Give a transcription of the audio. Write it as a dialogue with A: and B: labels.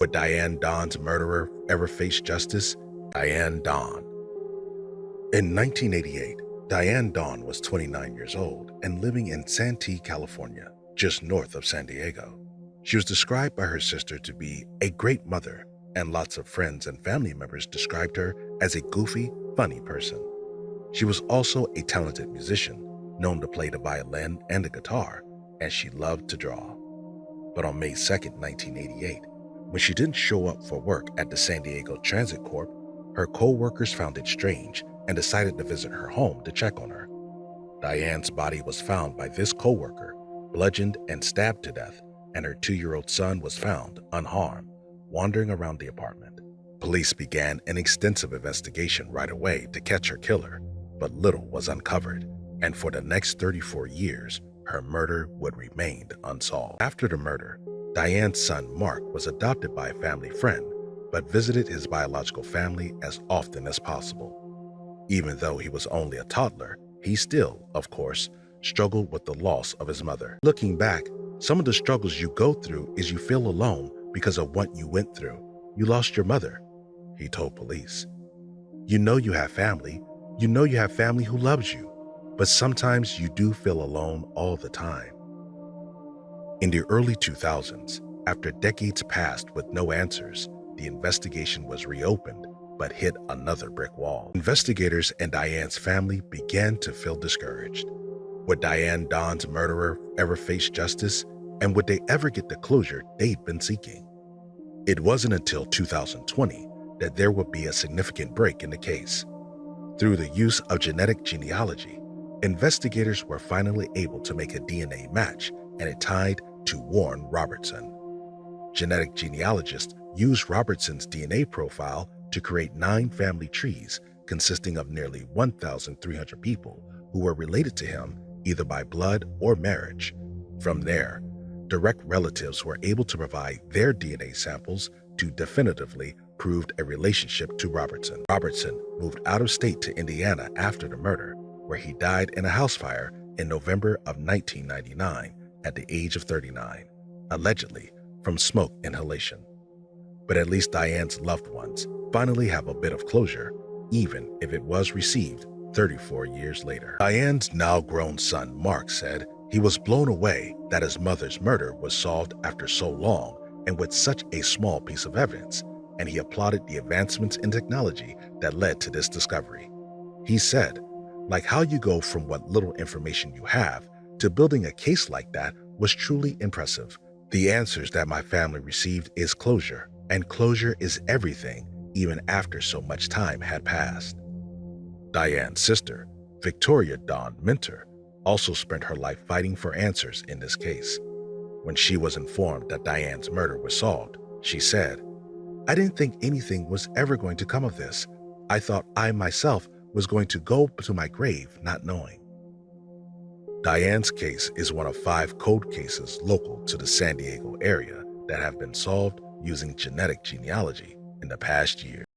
A: Would Diane Daun's murderer ever face justice? Diane Daun. In 1988, Diane Daun was 29 years old and living in Santee, California, just north of San Diego. She was described by her sister to be a great mother, and lots of friends and family members described her as a goofy, funny person. She was also a talented musician, known to play the violin and the guitar, and she loved to draw. But on May 2, 1988, when she didn't show up for work at the San Diego Transit Corp, her co-workers found it strange and decided to visit her home to check on her. Diane's body was found by this co-worker, bludgeoned and stabbed to death, and her 2-year-old son was found unharmed, wandering around the apartment. Police began an extensive investigation right away to catch her killer, but little was uncovered, and for the next 34 years, her murder would remain unsolved. After the murder, Diane's son Mark was adopted by a family friend, but visited his biological family as often as possible. Even though he was only a toddler, he still, of course, struggled with the loss of his mother. Looking back, some of the struggles you go through is you feel alone because of what you went through. You lost your mother, he told police. You know you have family. You know you have family who loves you, but sometimes you do feel alone all the time. In the early 2000s, after decades passed with no answers, the investigation was reopened but hit another brick wall. Investigators and Diane's family began to feel discouraged. Would Diane Daun's murderer ever face justice, and would they ever get the closure they'd been seeking? It wasn't until 2020 that there would be a significant break in the case. Through the use of genetic genealogy, investigators were finally able to make a DNA match, and it tied to Warren Robertson. Genetic genealogists used Robertson's DNA profile to create 9 family trees consisting of nearly 1,300 people who were related to him either by blood or marriage. From there, direct relatives were able to provide their DNA samples to definitively prove a relationship to Robertson. Robertson moved out of state to Indiana after the murder, where he died in a house fire in November of 1999 at the age of 39, allegedly from smoke inhalation. But at least Diane's loved ones finally have a bit of closure, even if it was received 34 years later. Diane's now grown son, Mark, said he was blown away that his mother's murder was solved after so long and with such a small piece of evidence, and he applauded the advancements in technology that led to this discovery. He said, like how you go from what little information you have to building a case like that was truly impressive. The answers that my family received is closure, and closure is everything, even after so much time had passed. Diane's sister, Victoria Daun Minter, also spent her life fighting for answers in this case. When she was informed that Diane's murder was solved, she said, "I didn't think anything was ever going to come of this. I thought I myself was going to go to my grave not knowing." Diane's case is one of 5 cold cases local to the San Diego area that have been solved using genetic genealogy in the past year.